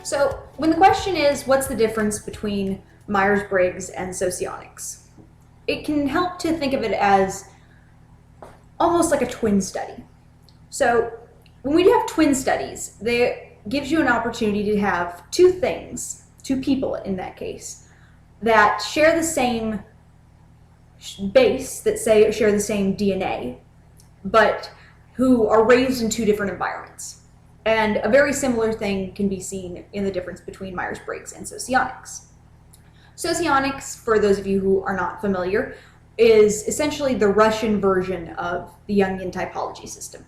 So when the question is, what's the difference between Myers-Briggs and Socionics? It can help to think of it as almost like a twin study. So when we have twin studies, it gives you an opportunity to have two things, two people in that case, that share the same base, that share the same DNA, but who are raised in two different environments. And a very similar thing can be seen in the difference between Myers-Briggs and Socionics. Socionics, for those of you who are not familiar, is essentially the Russian version of the Jungian typology system.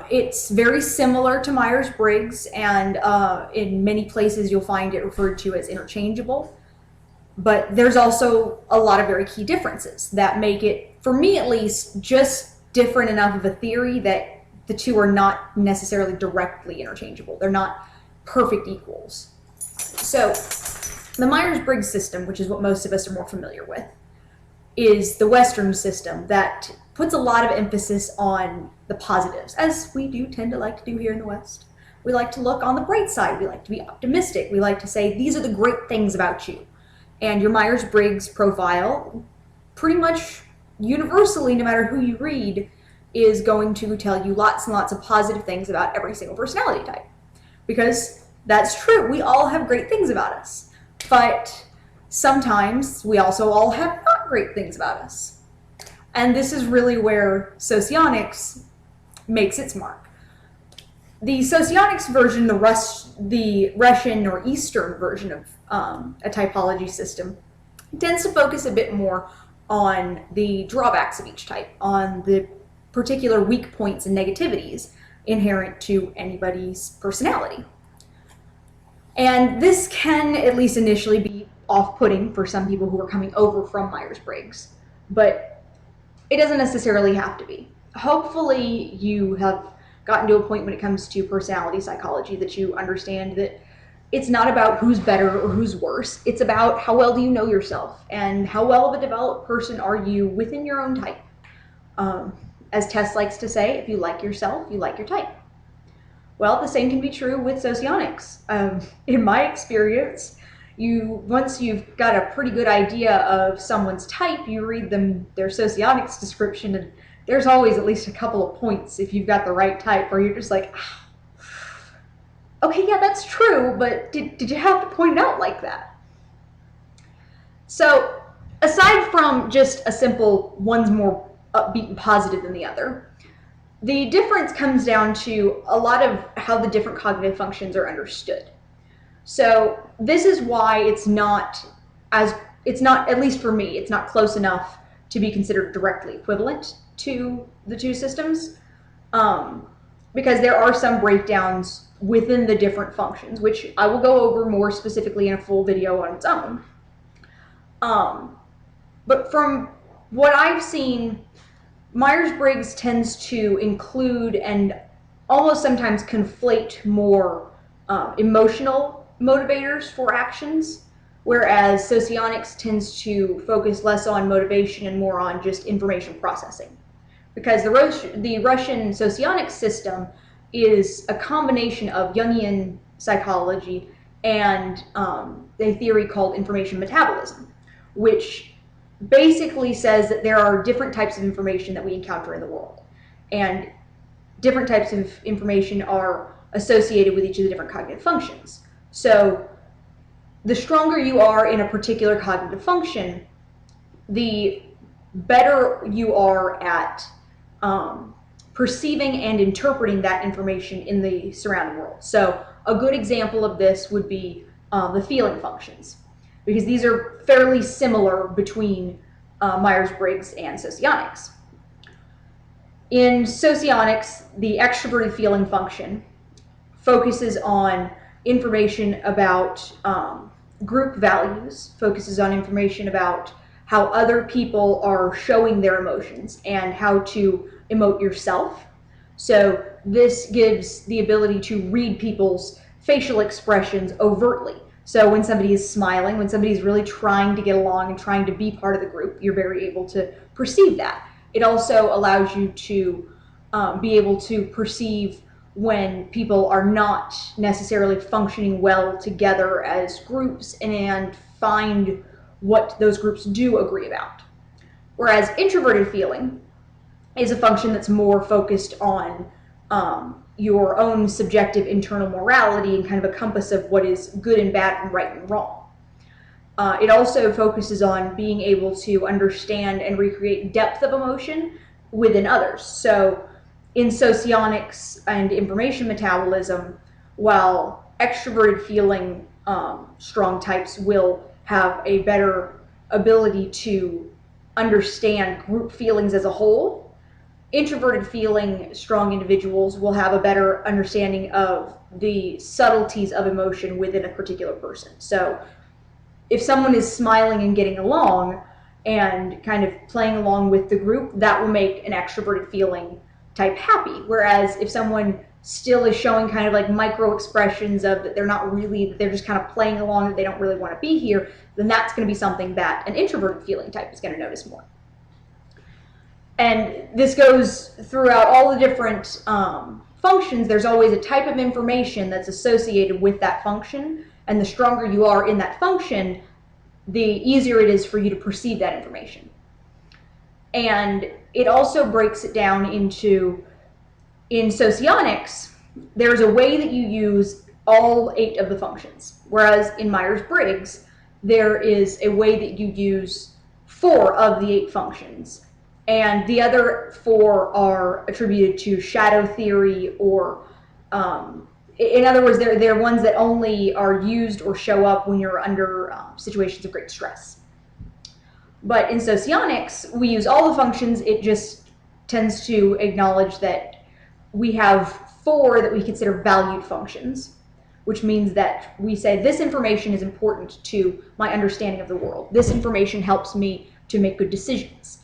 It's very similar to Myers-Briggs, and in many places you'll find it referred to as interchangeable. But there's also a lot of very key differences that make it, for me at least, just different enough of a theory that the two are not necessarily directly interchangeable. They're not perfect equals. So the Myers-Briggs system, which is what most of us are more familiar with, is the Western system that puts a lot of emphasis on the positives, as we do tend to like to do here in the West. We like to look on the bright side. We like to be optimistic. We like to say, these are the great things about you. And your Myers-Briggs profile, pretty much universally, no matter who you read, is going to tell you lots and lots of positive things about every single personality type. Because that's true, we all have great things about us. But sometimes we also all have not great things about us. And this is really where Socionics makes its mark. The Socionics version, the Russian or Eastern version of a typology system, tends to focus a bit more on the drawbacks of each type, on the particular weak points and negativities inherent to anybody's personality. And this can, at least initially, be off-putting for some people who are coming over from Myers-Briggs, but it doesn't necessarily have to be. Hopefully you have gotten to a point when it comes to personality psychology that you understand that it's not about who's better or who's worse. It's about how well do you know yourself and how well of a developed person are you within your own type. As Tess likes to say, if you like yourself, you like your type. Well, the same can be true with Socionics. In my experience, once you've got a pretty good idea of someone's type, you read their Socionics description, and there's always at least a couple of points if you've got the right type where you're just like, okay, yeah, that's true, but did you have to point it out like that? So aside from just a simple one's more upbeat and positive than the other, the difference comes down to a lot of how the different cognitive functions are understood. So this is why it's not, at least for me, it's not close enough to be considered directly equivalent to the two systems, because there are some breakdowns within the different functions, which I will go over more specifically in a full video on its own. But from what I've seen, Myers-Briggs tends to include and almost sometimes conflate more emotional motivators for actions, whereas Socionics tends to focus less on motivation and more on just information processing. Because the Russian Socionics system is a combination of Jungian psychology and a theory called information metabolism, which basically says that there are different types of information that we encounter in the world, and different types of information are associated with each of the different cognitive functions. So the stronger you are in a particular cognitive function, the better you are at perceiving and interpreting that information in the surrounding world. So a good example of this would be the feeling functions, because these are fairly similar between Myers-Briggs and Socionics. In Socionics, the extroverted feeling function focuses on information about group values, focuses on information about how other people are showing their emotions and how to emote yourself. So this gives the ability to read people's facial expressions overtly. So when somebody is smiling, when somebody is really trying to get along and trying to be part of the group, you're very able to perceive that. It also allows you to be able to perceive when people are not necessarily functioning well together as groups and find what those groups do agree about. Whereas introverted feeling is a function that's more focused on your own subjective internal morality and kind of a compass of what is good and bad and right and wrong. It also focuses on being able to understand and recreate depth of emotion within others. So in socionics and information metabolism, while extroverted feeling strong types will have a better ability to understand group feelings as a whole, introverted feeling strong individuals will have a better understanding of the subtleties of emotion within a particular person. So if someone is smiling and getting along and kind of playing along with the group, that will make an extroverted feeling type happy. Whereas if someone still is showing kind of like micro expressions of that they're just kind of playing along, that they don't really want to be here, then that's going to be something that an introverted feeling type is going to notice more. And this goes throughout all the different functions. There's always a type of information that's associated with that function, and the stronger you are in that function, the easier it is for you to perceive that information. And it also breaks it down into, in Socionics, there's a way that you use all 8 of the functions, whereas in Myers-Briggs, there is a way that you use 4 of the 8 functions. And the other 4 are attributed to shadow theory, or in other words, they're ones that only are used or show up when you're under situations of great stress. But in Socionics, we use all the functions. It just tends to acknowledge that we have 4 that we consider valued functions, which means that we say this information is important to my understanding of the world. This information helps me to make good decisions.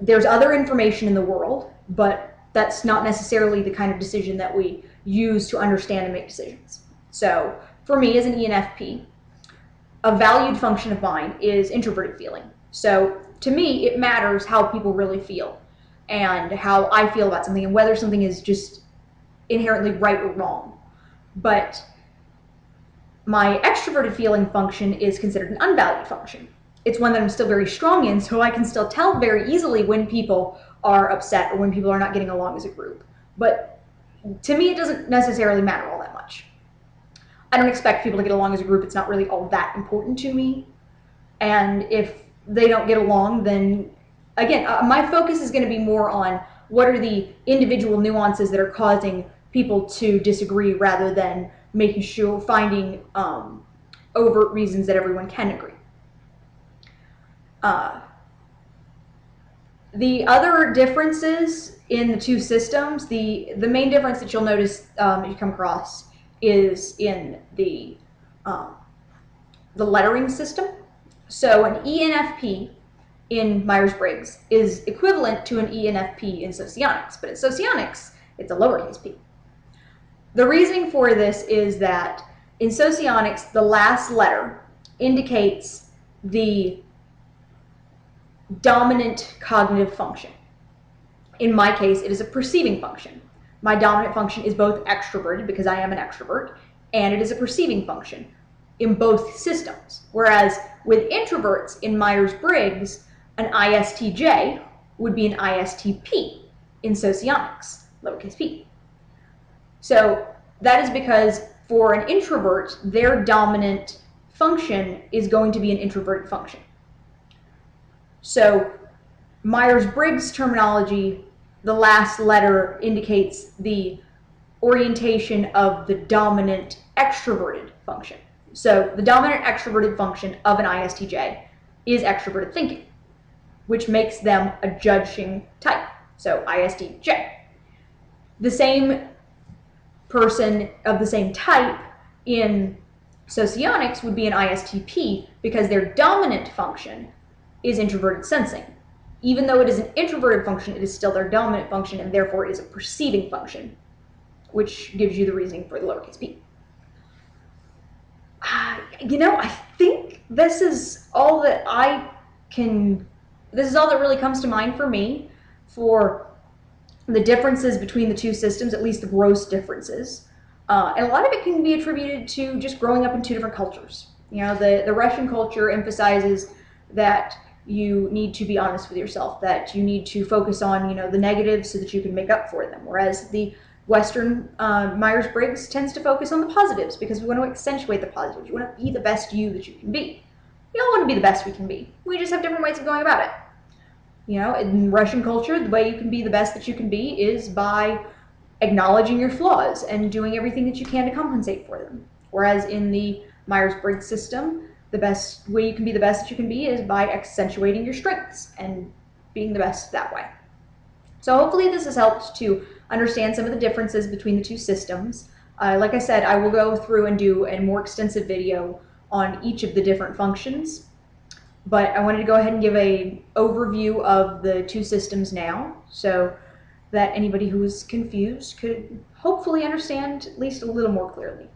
There's other information in the world, but that's not necessarily the kind of decision that we use to understand and make decisions. So for me as an ENFP, a valued function of mine is introverted feeling. So to me, it matters how people really feel and how I feel about something and whether something is just inherently right or wrong. But my extroverted feeling function is considered an unvalued function. It's one that I'm still very strong in, so I can still tell very easily when people are upset or when people are not getting along as a group. But to me, it doesn't necessarily matter all that much. I don't expect people to get along as a group. It's not really all that important to me. And if they don't get along, then again, my focus is going to be more on what are the individual nuances that are causing people to disagree, rather than finding overt reasons that everyone can agree. The other differences in the 2 systems, the main difference that you'll notice you come across is in the lettering system. So an ENFP in Myers-Briggs is equivalent to an ENFP in Socionics, but in Socionics, it's a lowercase p. The reasoning for this is that in Socionics, the last letter indicates the dominant cognitive function. In my case, it is a perceiving function. My dominant function is both extroverted, because I am an extrovert, and it is a perceiving function in both systems. Whereas with introverts in Myers-Briggs, an ISTJ would be an ISTP in Socionics, lowercase p. So that is because for an introvert, their dominant function is going to be an introverted function. So Myers-Briggs terminology, the last letter indicates the orientation of the dominant extroverted function. So the dominant extroverted function of an ISTJ is extroverted thinking, which makes them a judging type. So ISTJ. The same person of the same type in Socionics would be an ISTP, because their dominant function is introverted sensing. Even though it is an introverted function, it is still their dominant function, and therefore it is a perceiving function, which gives you the reasoning for the lowercase p. I think this is all that really comes to mind for me for the differences between the two systems, at least the gross differences. And a lot of it can be attributed to just growing up in two different cultures. You know, the Russian culture emphasizes that you need to be honest with yourself, that you need to focus on, you know, the negatives so that you can make up for them. Whereas the Western Myers-Briggs tends to focus on the positives, because we want to accentuate the positives. You want to be the best you that you can be. We all want to be the best we can be. We just have different ways of going about it. You know, in Russian culture, the way you can be the best that you can be is by acknowledging your flaws and doing everything that you can to compensate for them. Whereas in the Myers-Briggs system, the best way you can be the best that you can be is by accentuating your strengths and being the best that way. So hopefully this has helped to understand some of the differences between the two systems. Like I said, I will go through and do a more extensive video on each of the different functions, but I wanted to go ahead and give an overview of the two systems now, so that anybody who is confused could hopefully understand at least a little more clearly.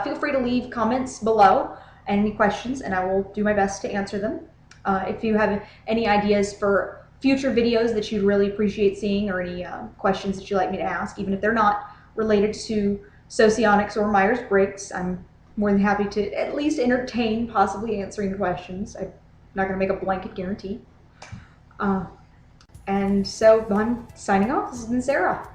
Feel free to leave comments below and any questions, and I will do my best to answer them. If you have any ideas for future videos that you'd really appreciate seeing, or any questions that you'd like me to ask, even if they're not related to Socionics or Myers-Briggs, I'm more than happy to at least entertain possibly answering questions. I'm not going to make a blanket guarantee. And so I'm signing off. This has been Sarah.